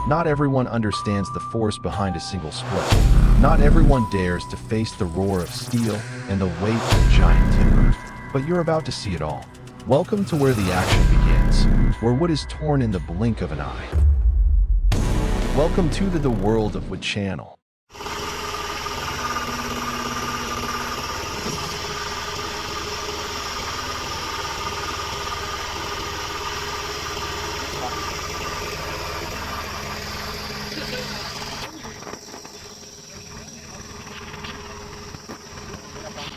Not everyone understands the force behind a single split. Not everyone dares to face the roar of steel and the weight of giant timber. But you're about to see it all. Welcome to where the action begins, where wood is torn in the blink of an eye. Welcome to the world of Wood Channel.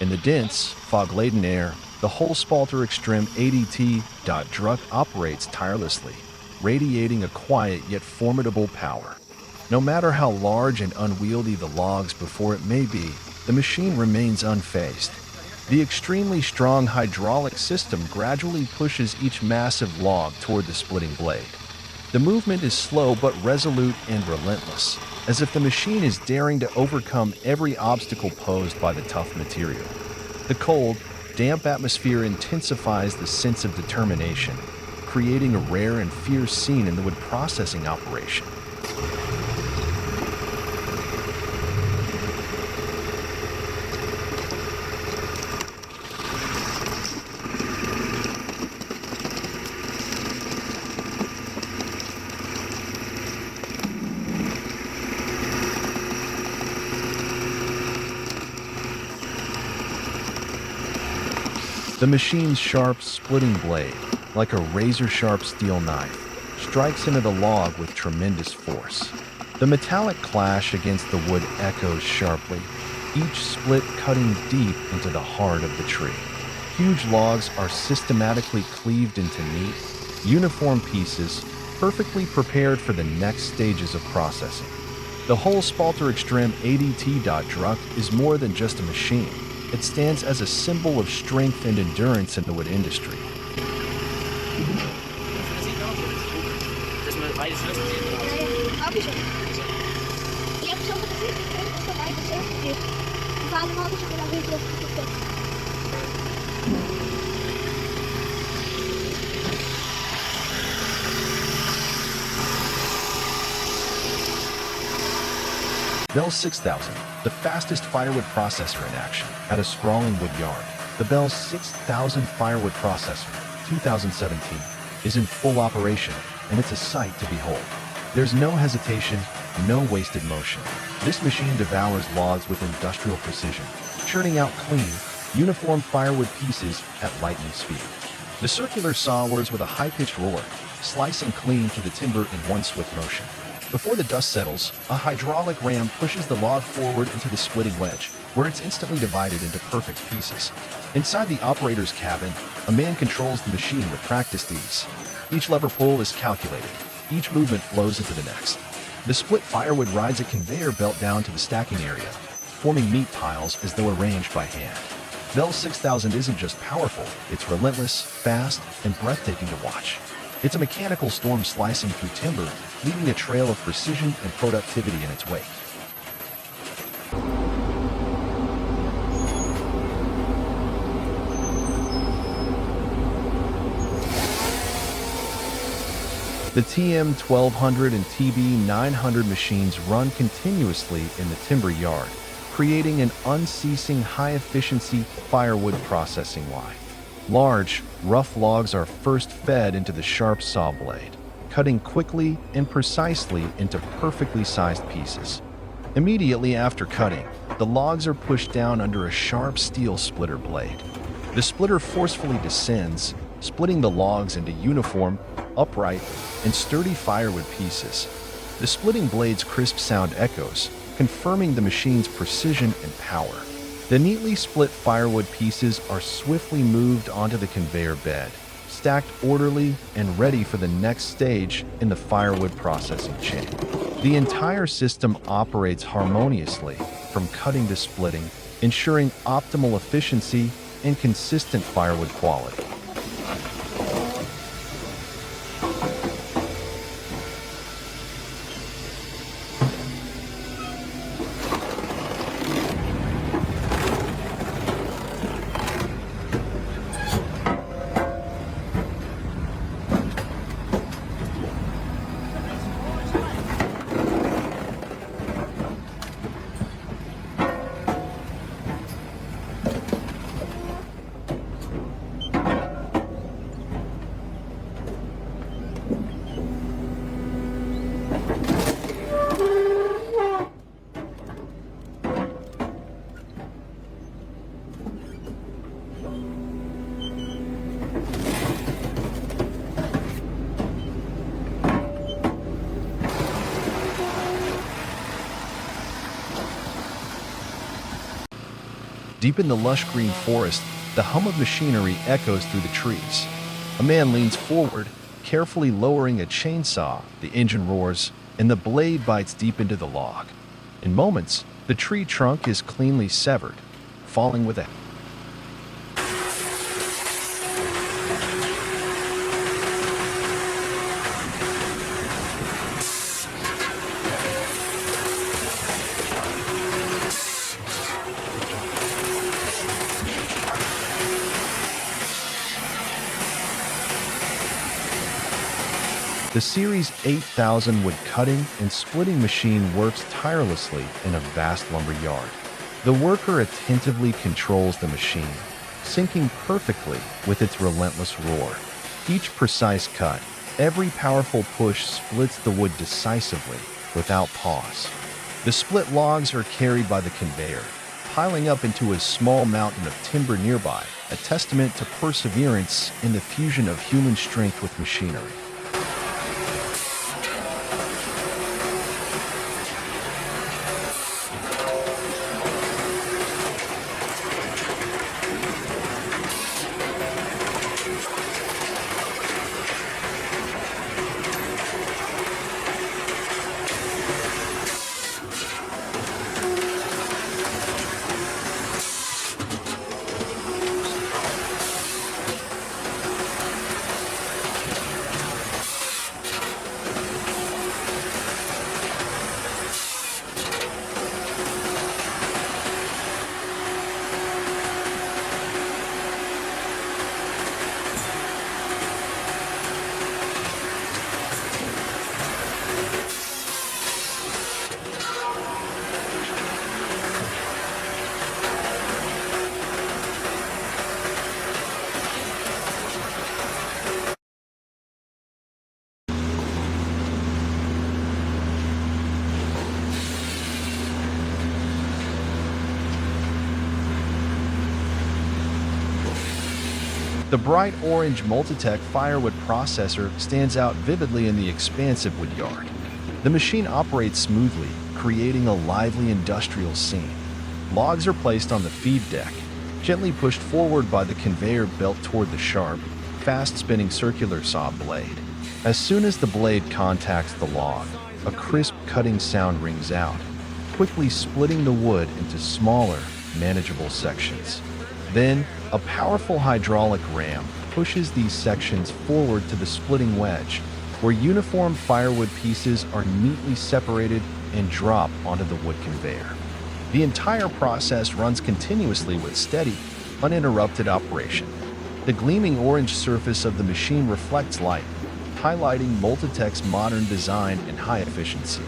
In the dense, fog-laden air, the Holspalter Extreme ADT Druck operates tirelessly, radiating a quiet yet formidable power. No matter how large and unwieldy the logs before it may be, the machine remains unfazed. The extremely strong hydraulic system gradually pushes each massive log toward the splitting blade. The movement is slow but resolute and relentless, as if the machine is daring to overcome every obstacle posed by the tough material. The cold, damp atmosphere intensifies the sense of determination, creating a rare and fierce scene in the wood processing operation. The machine's sharp, splitting blade, like a razor-sharp steel knife, strikes into the log with tremendous force. The metallic clash against the wood echoes sharply, each split cutting deep into the heart of the tree. Huge logs are systematically cleaved into neat, uniform pieces, perfectly prepared for the next stages of processing. The Holspalter Extreme ADT Druck is more than just a machine. It stands as a symbol of strength and endurance in the wood industry. Bell 6000, the fastest firewood processor in action at a sprawling wood yard. The Bell 6000 firewood processor, 2017, is in full operation, and it's a sight to behold. There's no hesitation, no wasted motion. This machine devours logs with industrial precision, churning out clean, uniform firewood pieces at lightning speed. The circular saw whirs with a high-pitched roar, slicing clean through the timber in one swift motion. Before the dust settles, a hydraulic ram pushes the log forward into the splitting wedge, where it's instantly divided into perfect pieces. Inside the operator's cabin, a man controls the machine with practiced ease. Each lever pull is calculated. Each movement flows into the next. The split firewood rides a conveyor belt down to the stacking area, forming meat piles as though arranged by hand. Bell 6000 isn't just powerful, it's relentless, fast, and breathtaking to watch. It's a mechanical storm slicing through timber, leaving a trail of precision and productivity in its wake. The TM1200 and TB900 machines run continuously in the timber yard, creating an unceasing high-efficiency firewood processing line. Large, rough logs are first fed into the sharp saw blade, cutting quickly and precisely into perfectly sized pieces. Immediately after cutting, the logs are pushed down under a sharp steel splitter blade. The splitter forcefully descends, splitting the logs into uniform, upright, and sturdy firewood pieces. The splitting blade's crisp sound echoes, confirming the machine's precision and power. The neatly split firewood pieces are swiftly moved onto the conveyor bed, stacked orderly and ready for the next stage in the firewood processing chain. The entire system operates harmoniously from cutting to splitting, ensuring optimal efficiency and consistent firewood quality. Deep in the lush green forest, the hum of machinery echoes through the trees. A man leans forward, carefully lowering a chainsaw. The engine roars, and the blade bites deep into the log. In moments, the tree trunk is cleanly severed, falling with a The Series 8000 wood cutting and splitting machine works tirelessly in a vast lumber yard. The worker attentively controls the machine, syncing perfectly with its relentless roar. Each precise cut, every powerful push splits the wood decisively, without pause. The split logs are carried by the conveyor, piling up into a small mountain of timber nearby, a testament to perseverance in the fusion of human strength with machinery. The bright orange Multitech firewood processor stands out vividly in the expansive wood yard. The machine operates smoothly, creating a lively industrial scene. Logs are placed on the feed deck, gently pushed forward by the conveyor belt toward the sharp, fast-spinning circular saw blade. As soon as the blade contacts the log, a crisp cutting sound rings out, quickly splitting the wood into smaller, manageable sections. Then, a powerful hydraulic ram pushes these sections forward to the splitting wedge, where uniform firewood pieces are neatly separated and drop onto the wood conveyor. The entire process runs continuously with steady, uninterrupted operation. The gleaming orange surface of the machine reflects light, highlighting Multitech's modern design and high efficiency.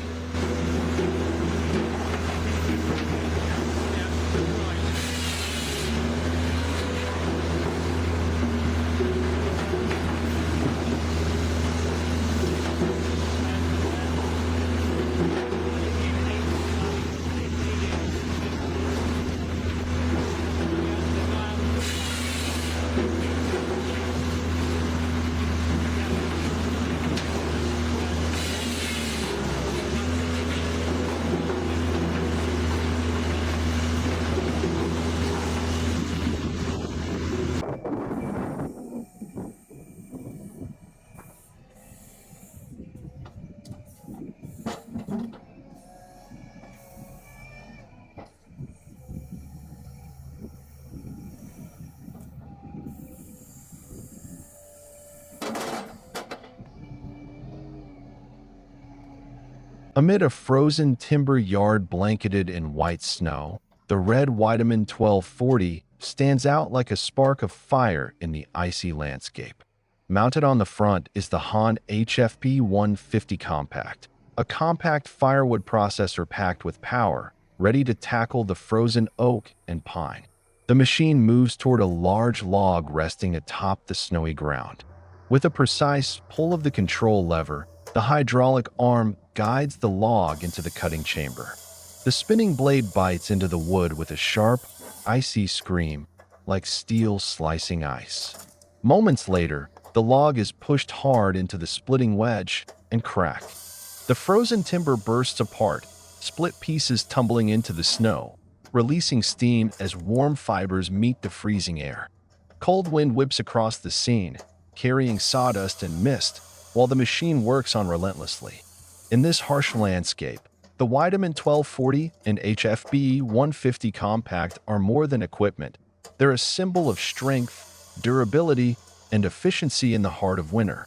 Amid a frozen timber yard blanketed in white snow, the red Weidemann 1240 stands out like a spark of fire in the icy landscape. Mounted on the front is the Hahn HFP 150 Compact, a compact firewood processor packed with power, ready to tackle the frozen oak and pine. The machine moves toward a large log resting atop the snowy ground. With a precise pull of the control lever, the hydraulic arm guides the log into the cutting chamber. The spinning blade bites into the wood with a sharp, icy scream, like steel slicing ice. Moments later, the log is pushed hard into the splitting wedge and cracked. The frozen timber bursts apart, split pieces tumbling into the snow, releasing steam as warm fibers meet the freezing air. Cold wind whips across the scene, carrying sawdust and mist, while the machine works on relentlessly. In this harsh landscape, the Weidemann 1240 and HFBE 150 Compact are more than equipment. They're a symbol of strength, durability, and efficiency in the heart of winter.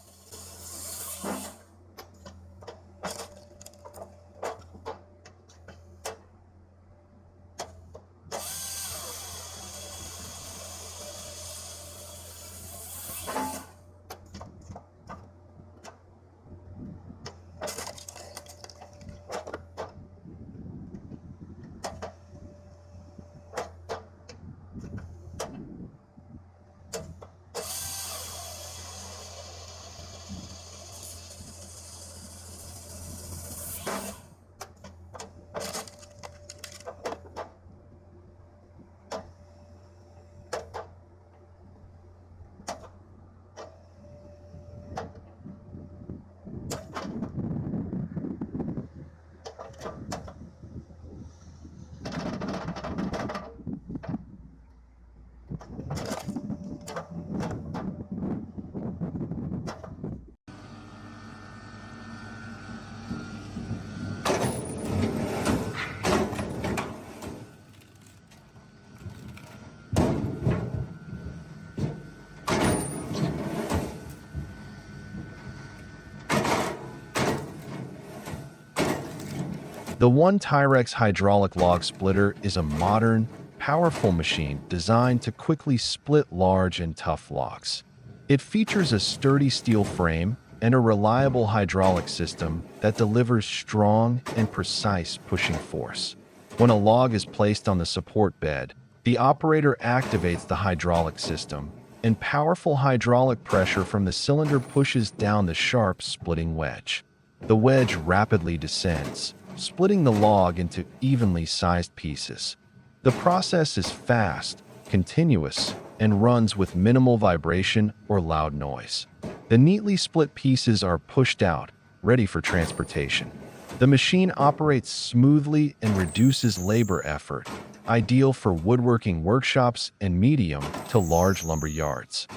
The One-Tyrex hydraulic log splitter is a modern, powerful machine designed to quickly split large and tough logs. It features a sturdy steel frame and a reliable hydraulic system that delivers strong and precise pushing force. When a log is placed on the support bed, the operator activates the hydraulic system, and powerful hydraulic pressure from the cylinder pushes down the sharp splitting wedge. The wedge rapidly descends, splitting the log into evenly sized pieces. The process is fast, continuous, and runs with minimal vibration or loud noise. The neatly split pieces are pushed out, ready for transportation. The machine operates smoothly and reduces labor effort, ideal for woodworking workshops and medium to large lumber yards.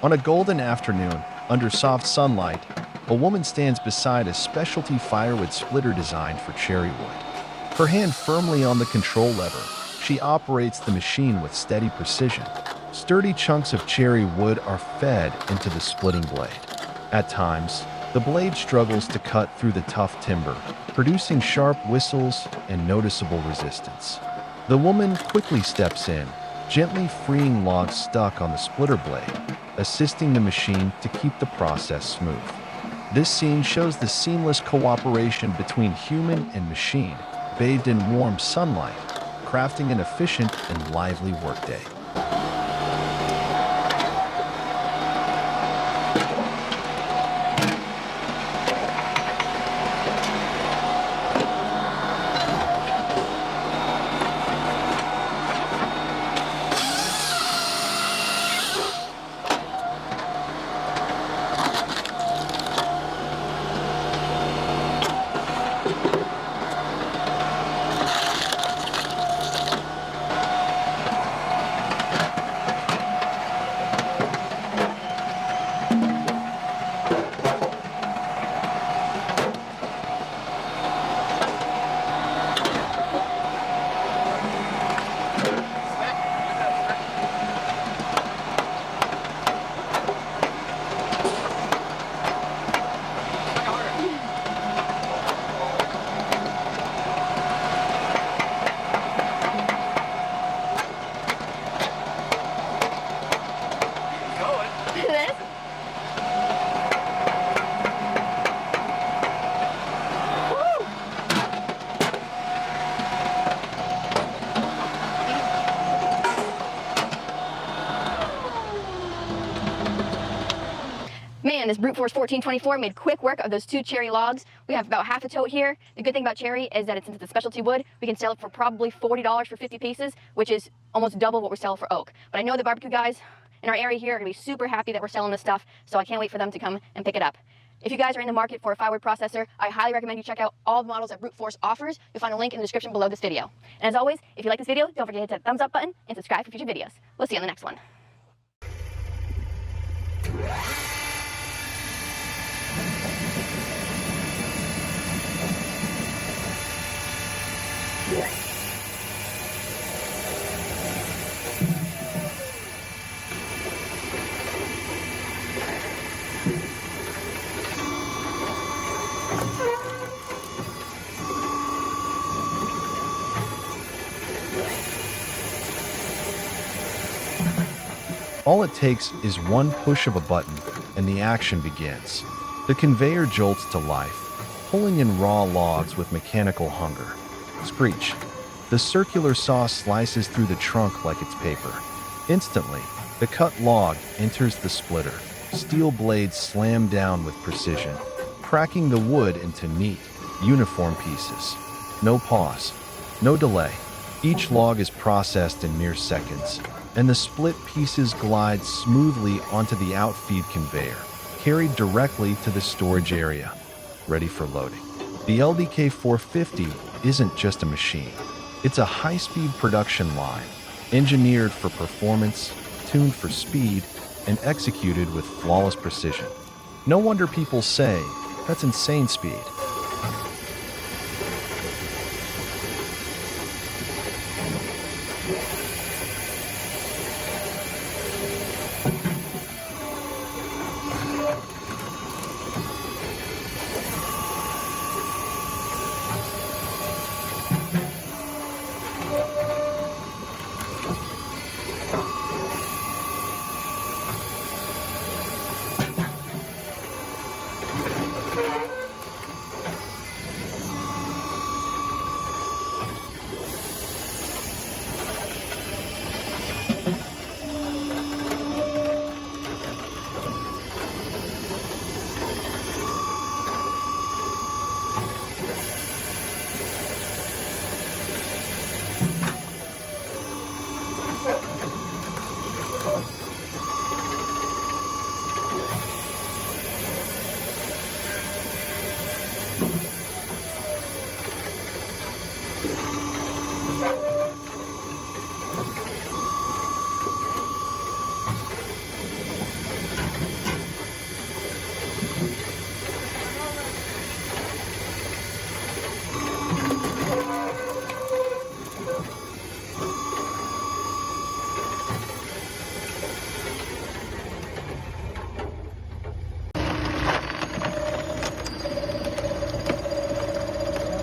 On a golden afternoon, under soft sunlight, a woman stands beside a specialty firewood splitter designed for cherry wood. Her hand firmly on the control lever, she operates the machine with steady precision. Sturdy chunks of cherry wood are fed into the splitting blade. At times, the blade struggles to cut through the tough timber, producing sharp whistles and noticeable resistance. The woman quickly steps in, gently freeing logs stuck on the splitter blade. assisting the machine to keep the process smooth. This scene shows the seamless cooperation between human and machine, bathed in warm sunlight, crafting an efficient and lively workday. Man, this brute force 1424 made quick work of those 2 cherry logs. We have about half a tote here. The good thing about cherry is that since it's a specialty wood, we can sell it for probably $40 for 50 pieces, which is almost double what we sell for oak. But I know the barbecue guys in our area here are going to be super happy that we're selling this stuff, so I can't wait for them to come and pick it up. If you guys are in the market for a firewood processor, I highly recommend you check out all the models that Brute Force offers. You'll find a link in the description below this video. And as always, if you like this video, don't forget to hit that thumbs up button and subscribe for future videos. We'll see you on the next one. All it takes is one push of a button, and the action begins. The conveyor jolts to life, pulling in raw logs with mechanical hunger. Screech. The circular saw slices through the trunk like it's paper. Instantly, the cut log enters the splitter. Steel blades slam down with precision, cracking the wood into neat, uniform pieces. No pause, no delay. Each log is processed in mere seconds, and the split pieces glide smoothly onto the outfeed conveyor, carried directly to the storage area, ready for loading. The LDK 450 isn't just a machine. It's a high-speed production line, engineered for performance, tuned for speed, and executed with flawless precision. No wonder people say, that's insane speed.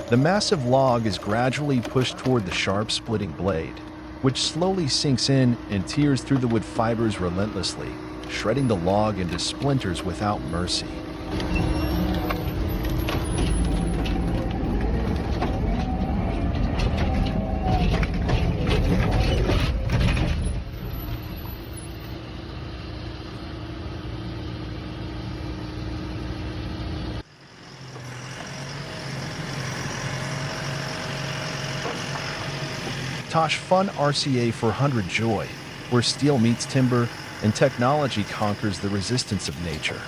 The massive log is gradually pushed toward the sharp splitting blade, which slowly sinks in and tears through the wood fibers relentlessly, shredding the log into splinters without mercy. Tosh Fun RCA 400 Joy, where steel meets timber and technology conquers the resistance of nature.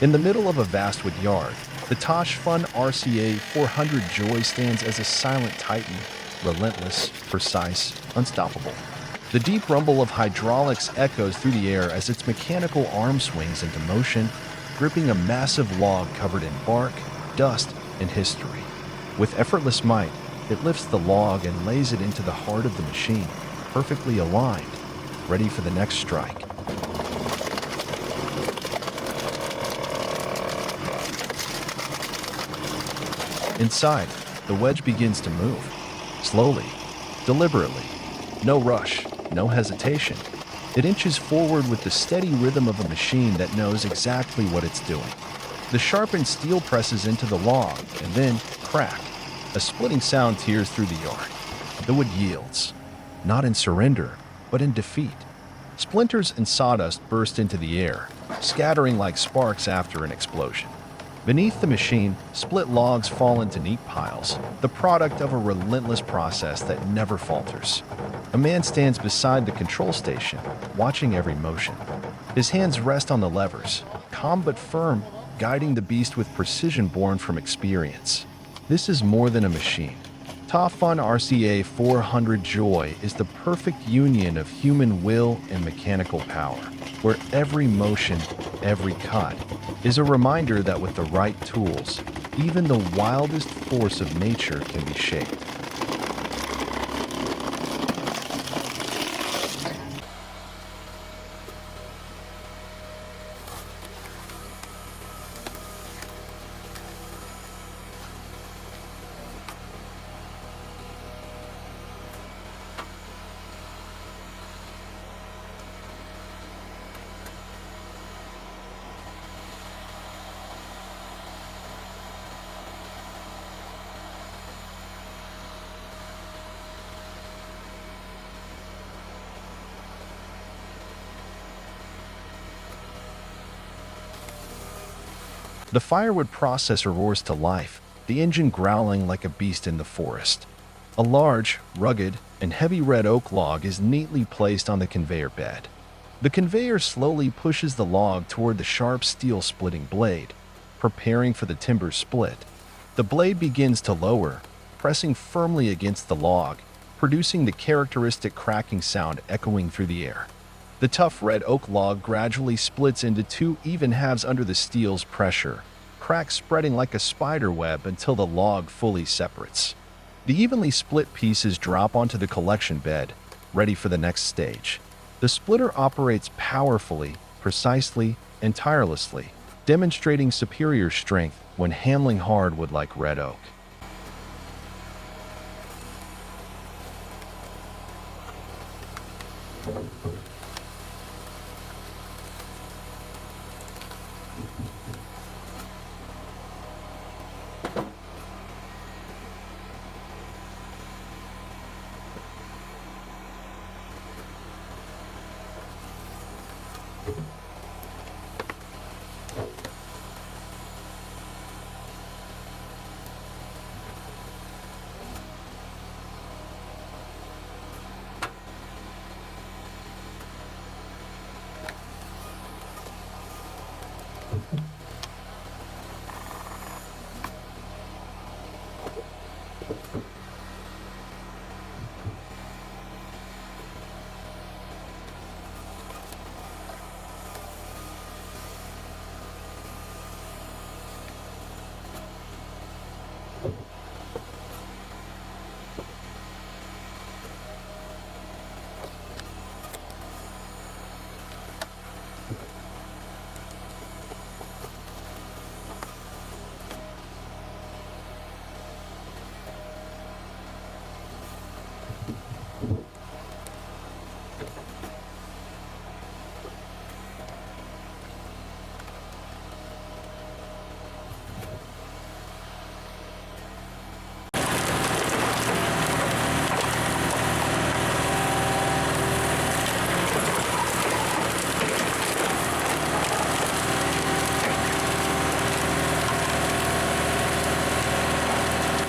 In the middle of a vast wood yard, the Tosh Fun RCA 400 Joy stands as a silent titan, relentless, precise, unstoppable. The deep rumble of hydraulics echoes through the air as its mechanical arm swings into motion, gripping a massive log covered in bark, dust, and history. With effortless might, it lifts the log and lays it into the heart of the machine, perfectly aligned, ready for the next strike. Inside, the wedge begins to move. Slowly, deliberately. No rush, no hesitation. It inches forward with the steady rhythm of a machine that knows exactly what it's doing. The sharpened steel presses into the log, and then, crack. A splitting sound tears through the yard. The wood yields, not in surrender, but in defeat. Splinters and sawdust burst into the air, scattering like sparks after an explosion. Beneath the machine, split logs fall into neat piles, the product of a relentless process that never falters. A man stands beside the control station, watching every motion. His hands rest on the levers, calm but firm, guiding the beast with precision born from experience. This is more than a machine. Tosh Fun RCA 400 Joy is the perfect union of human will and mechanical power, where every motion, every cut, is a reminder that with the right tools, even the wildest force of nature can be shaped. The firewood processor roars to life, the engine growling like a beast in the forest. A large, rugged, and heavy red oak log is neatly placed on the conveyor bed. The conveyor slowly pushes the log toward the sharp steel splitting blade, preparing for the timber split. The blade begins to lower, pressing firmly against the log, producing the characteristic cracking sound echoing through the air. The tough red oak log gradually splits into two even halves under the steel's pressure, cracks spreading like a spider web until the log fully separates. The evenly split pieces drop onto the collection bed, ready for the next stage. The splitter operates powerfully, precisely, and tirelessly, demonstrating superior strength when handling hardwood like red oak.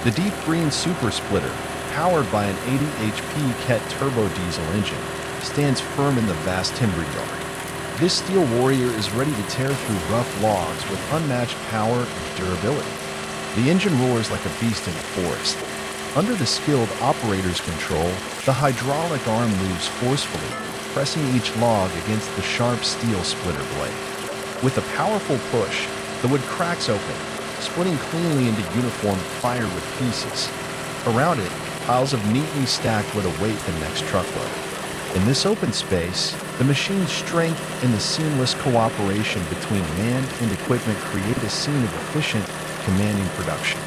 The deep green super splitter, powered by an 80 HP Ket turbo diesel engine, stands firm in the vast timber yard. This steel warrior is ready to tear through rough logs with unmatched power and durability. The engine roars like a beast in the forest. Under the skilled operator's control, the hydraulic arm moves forcefully, pressing each log against the sharp steel splitter blade. With a powerful push, the wood cracks open, splitting cleanly into uniform firewood pieces. Around it, piles of neatly stacked wood await the next truckload. In this open space, the machine's strength and the seamless cooperation between man and equipment create a scene of efficient, commanding production.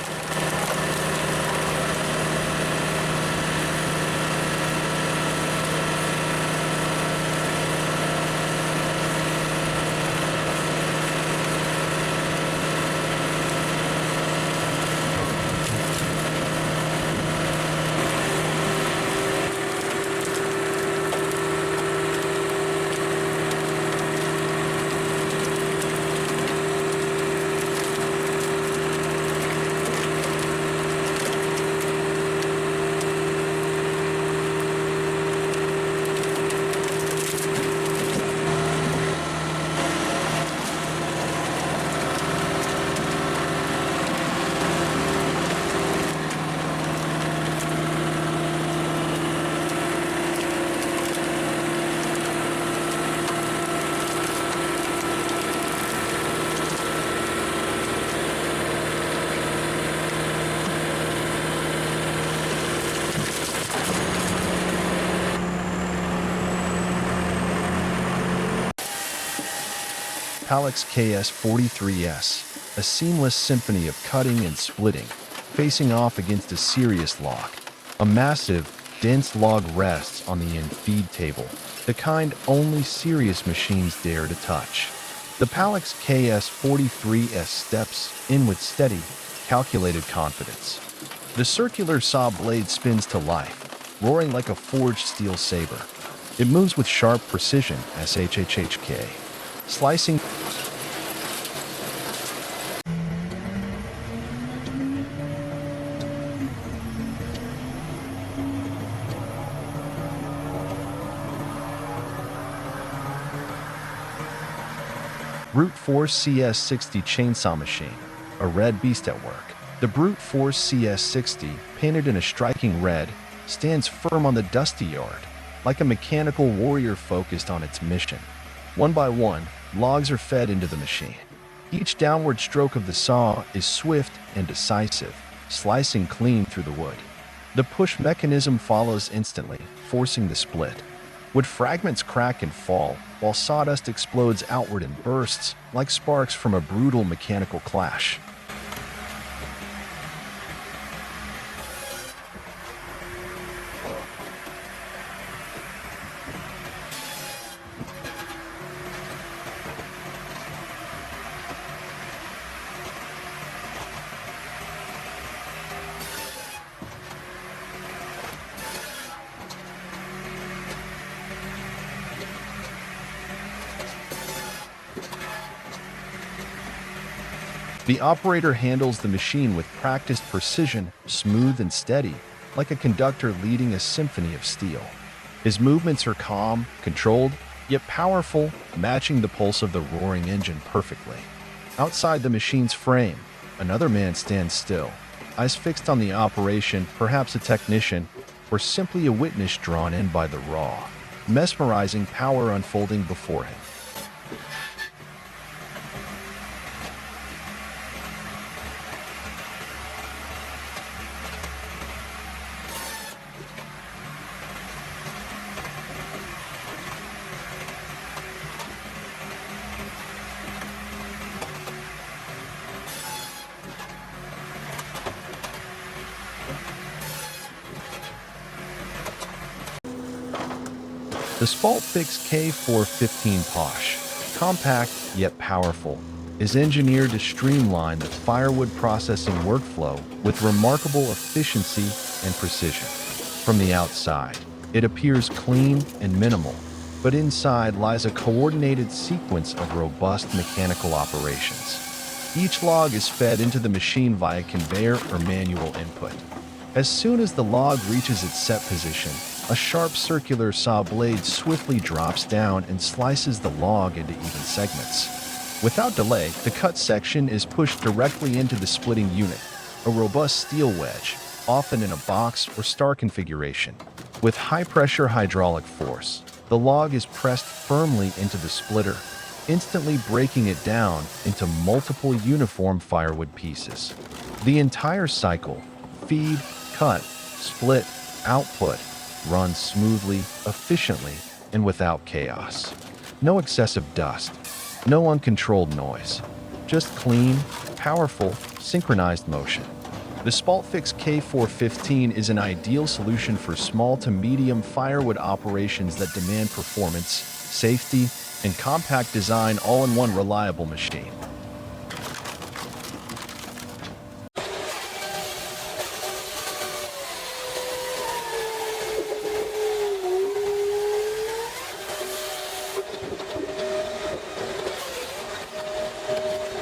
Palex KS43S, a seamless symphony of cutting and splitting, facing off against a serious log. A massive, dense log rests on the end feed table, the kind only serious machines dare to touch. The Palex KS43S steps in with steady, calculated confidence. The circular saw blade spins to life, roaring like a forged steel saber. It moves with sharp precision, SHHHK, slicing Brute Force CS60 chainsaw machine, a red beast at work. The Brute Force CS60, painted in a striking red, stands firm on the dusty yard, like a mechanical warrior focused on its mission. One by one, logs are fed into the machine. Each downward stroke of the saw is swift and decisive, slicing clean through the wood. The push mechanism follows instantly, forcing the split. Wood fragments crack and fall, while sawdust explodes outward in bursts, like sparks from a brutal mechanical clash. The operator handles the machine with practiced precision, smooth and steady, like a conductor leading a symphony of steel. His movements are calm, controlled, yet powerful, matching the pulse of the roaring engine perfectly. Outside the machine's frame, another man stands still, eyes fixed on the operation, perhaps a technician, or simply a witness drawn in by the raw, mesmerizing power unfolding before him. The Spaltfix K415 Posh, compact yet powerful, is engineered to streamline the firewood processing workflow with remarkable efficiency and precision. From the outside, it appears clean and minimal, but inside lies a coordinated sequence of robust mechanical operations. Each log is fed into the machine via conveyor or manual input. As soon as the log reaches its set position, a sharp circular saw blade swiftly drops down and slices the log into even segments. Without delay, the cut section is pushed directly into the splitting unit, a robust steel wedge, often in a box or star configuration. With high-pressure hydraulic force, the log is pressed firmly into the splitter, instantly breaking it down into multiple uniform firewood pieces. The entire cycle, feed, cut, split, output, runs smoothly, efficiently, and without chaos. No excessive dust, no uncontrolled noise, just clean, powerful, synchronized motion. The SpaltFix K415 is an ideal solution for small to medium firewood operations that demand performance, safety, and compact design all in one reliable machine.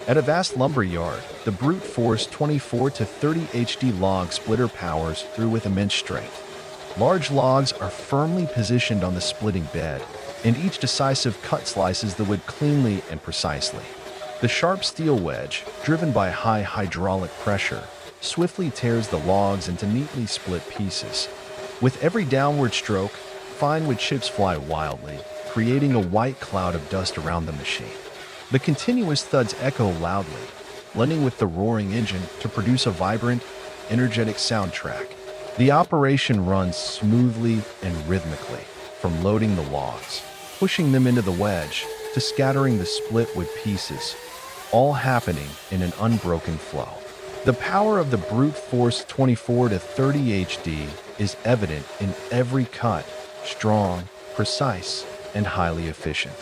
At a vast lumber yard, the brute force 24 to 30 HD log splitter powers through with immense strength. Large logs are firmly positioned on the splitting bed, and each decisive cut slices the wood cleanly and precisely. The sharp steel wedge, driven by high hydraulic pressure, swiftly tears the logs into neatly split pieces. With every downward stroke, fine wood chips fly wildly, creating a white cloud of dust around the machine. The continuous thuds echo loudly, blending with the roaring engine to produce a vibrant, energetic soundtrack. The operation runs smoothly and rhythmically, from loading the logs, pushing them into the wedge, to scattering the split wood pieces, all happening in an unbroken flow. The power of the brute force 24 to 30 HD is evident in every cut, strong, precise, and highly efficient.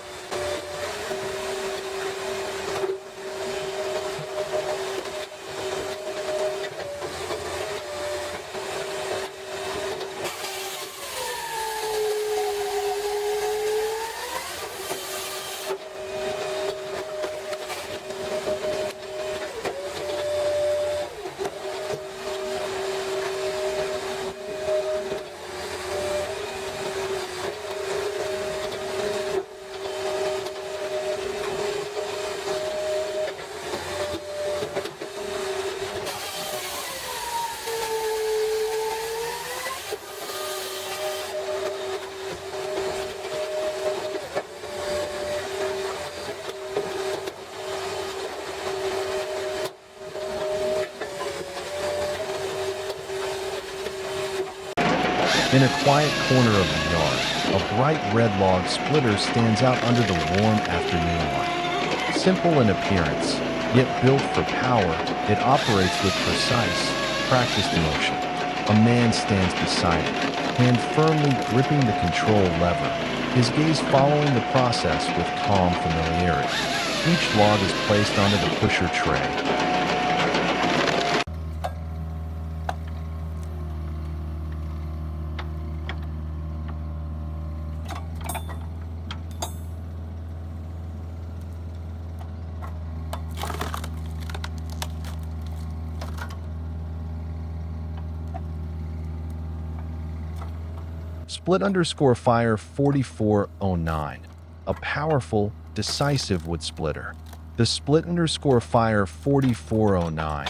In a quiet corner of the yard, a bright red log splitter stands out under the warm afternoon light. Simple in appearance, yet built for power, it operates with precise, practiced motion. A man stands beside it, hand firmly gripping the control lever, his gaze following the process with calm familiarity. Each log is placed onto the pusher tray. Split_fire 4409, a powerful, decisive wood splitter. The Split_fire 4409,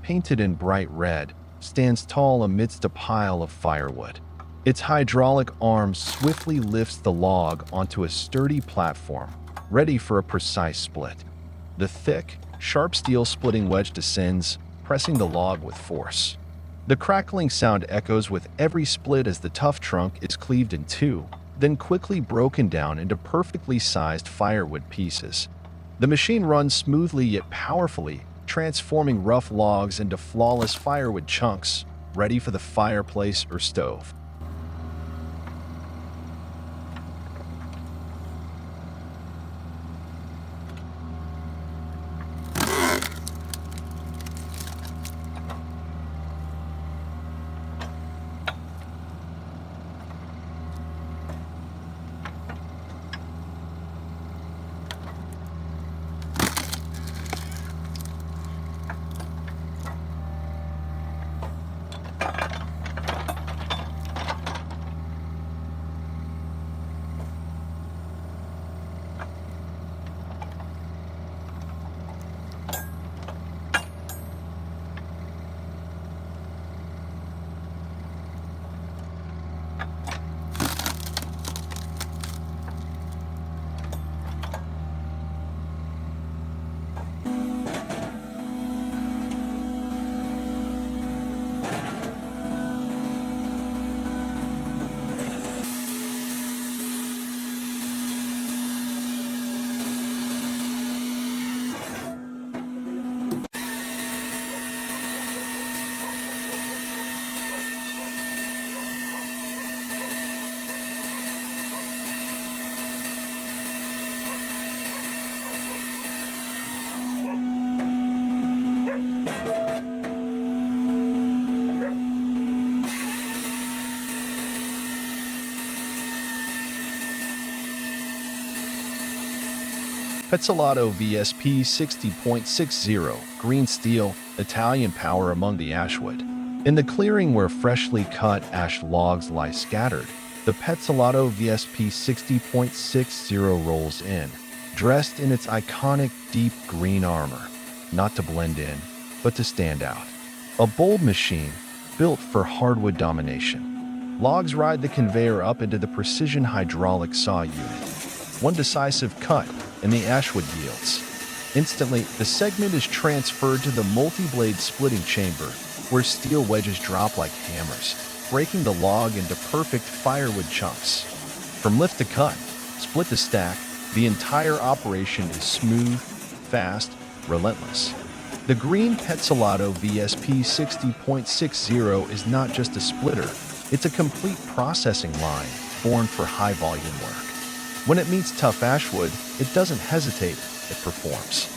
painted in bright red, stands tall amidst a pile of firewood. Its hydraulic arm swiftly lifts the log onto a sturdy platform, ready for a precise split. The thick, sharp steel splitting wedge descends, pressing the log with force. The crackling sound echoes with every split as the tough trunk is cleaved in two, then quickly broken down into perfectly sized firewood pieces. The machine runs smoothly yet powerfully, transforming rough logs into flawless firewood chunks, ready for the fireplace or stove. Petzolato VSP 60.60, green steel, Italian power among the ashwood. In the clearing where freshly cut ash logs lie scattered, the Petzolato VSP 60.60 rolls in, dressed in its iconic deep green armor, not to blend in, but to stand out. A bold machine, built for hardwood domination. Logs ride the conveyor up into the precision hydraulic saw unit. One decisive cut, and the ashwood yields. Instantly, the segment is transferred to the multi-blade splitting chamber, where steel wedges drop like hammers, breaking the log into perfect firewood chunks. From lift to cut, split to stack, the entire operation is smooth, fast, relentless. The green Petzolato VSP 60.60 is not just a splitter, it's a complete processing line born for high-volume work. When it meets tough ashwood, it doesn't hesitate, it performs.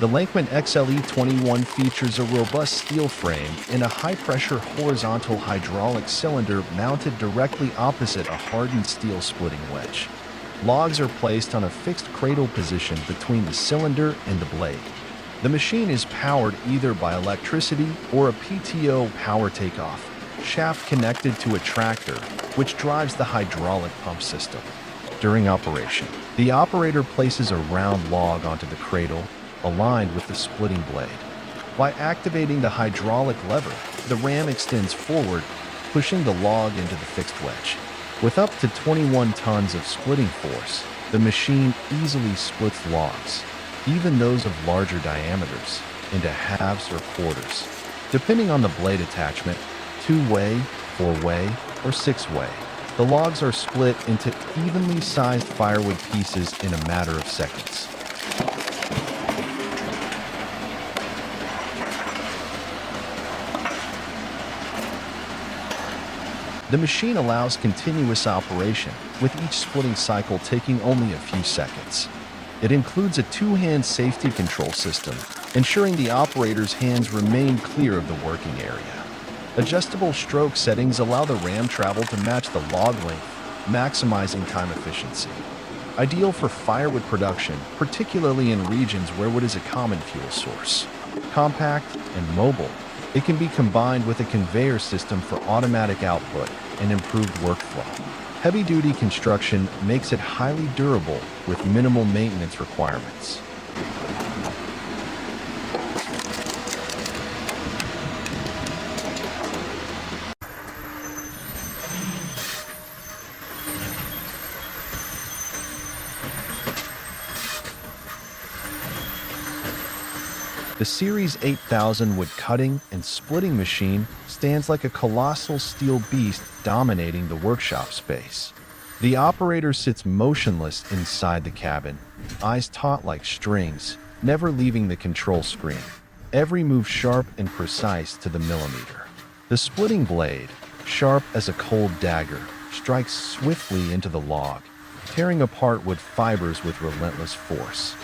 The Lankman XLE21 features a robust steel frame and a high-pressure horizontal hydraulic cylinder mounted directly opposite a hardened steel splitting wedge. Logs are placed on a fixed cradle position between the cylinder and the blade. The machine is powered either by electricity or a PTO power takeoff shaft connected to a tractor, which drives the hydraulic pump system. During operation, the operator places a round log onto the cradle, aligned with the splitting blade. By activating the hydraulic lever, the ram extends forward, pushing the log into the fixed wedge. With up to 21 tons of splitting force, the machine easily splits logs, even those of larger diameters, into halves or quarters, depending on the blade attachment, 2-way, 4-way, or 6-way. The logs are split into evenly sized firewood pieces in a matter of seconds. The machine allows continuous operation, with each splitting cycle taking only a few seconds. It includes a two-hand safety control system, ensuring the operator's hands remain clear of the working area. Adjustable stroke settings allow the ram travel to match the log length, maximizing time efficiency. Ideal for firewood production, particularly in regions where wood is a common fuel source. Compact and mobile, it can be combined with a conveyor system for automatic output and improved workflow. Heavy-duty construction makes it highly durable with minimal maintenance requirements. The Series 8000 wood cutting and splitting machine stands like a colossal steel beast dominating the workshop space. The operator sits motionless inside the cabin, eyes taut like strings, never leaving the control screen. Every move sharp and precise to the millimeter. The splitting blade, sharp as a cold dagger, strikes swiftly into the log, tearing apart wood fibers with relentless force.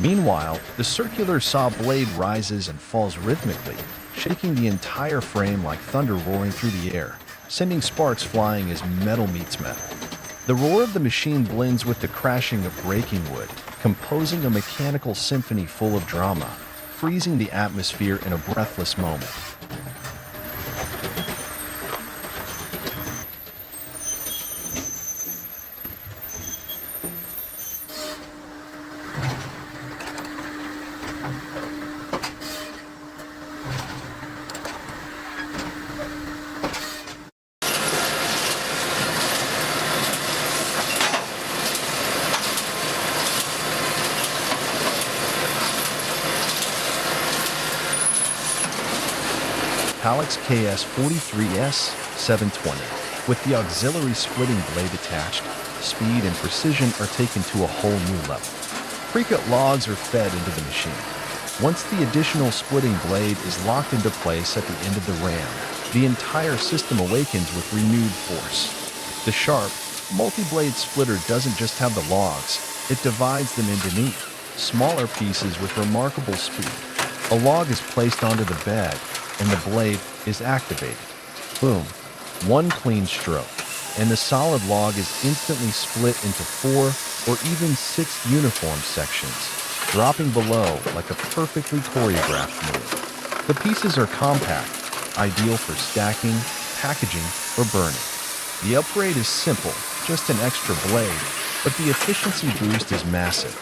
Meanwhile, the circular saw blade rises and falls rhythmically, shaking the entire frame like thunder roaring through the air, sending sparks flying as metal meets metal. The roar of the machine blends with the crashing of breaking wood, composing a mechanical symphony full of drama, freezing the atmosphere in a breathless moment. Pallex KS43S 720. With the auxiliary splitting blade attached, speed and precision are taken to a whole new level. Pre-cut logs are fed into the machine. Once the additional splitting blade is locked into place at the end of the ram, the entire system awakens with renewed force. The sharp, multi-blade splitter doesn't just have the logs, it divides them into neat, smaller pieces with remarkable speed. A log is placed onto the bed, and the blade is activated. Boom. One clean stroke, and the solid log is instantly split into 4 or even 6 uniform sections, dropping below like a perfectly choreographed move. The pieces are compact, ideal for stacking, packaging, or burning. The upgrade is simple, just an extra blade, but the efficiency boost is massive.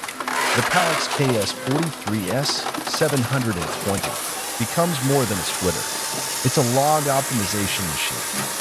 The Pallex KS43S 720 becomes more than a splitter. It's a log optimization machine.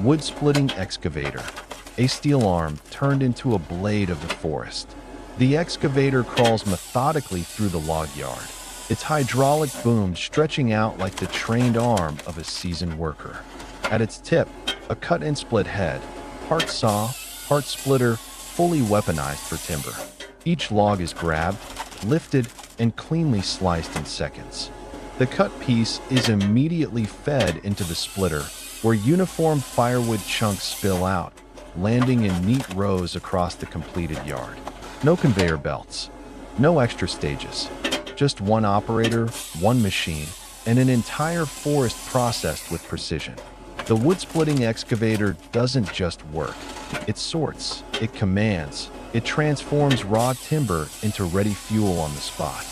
Wood splitting excavator, a steel arm turned into a blade of the forest. The excavator crawls methodically through the log yard, its hydraulic boom stretching out like the trained arm of a seasoned worker. At its tip, a cut and split head, part saw, part splitter, fully weaponized for timber. Each log is grabbed, lifted, and cleanly sliced in seconds. The cut piece is immediately fed into the splitter, where uniform firewood chunks spill out, landing in neat rows across the completed yard. No conveyor belts, no extra stages, just one operator, one machine, and an entire forest processed with precision. The wood-splitting excavator doesn't just work. It sorts, it commands, it transforms raw timber into ready fuel on the spot.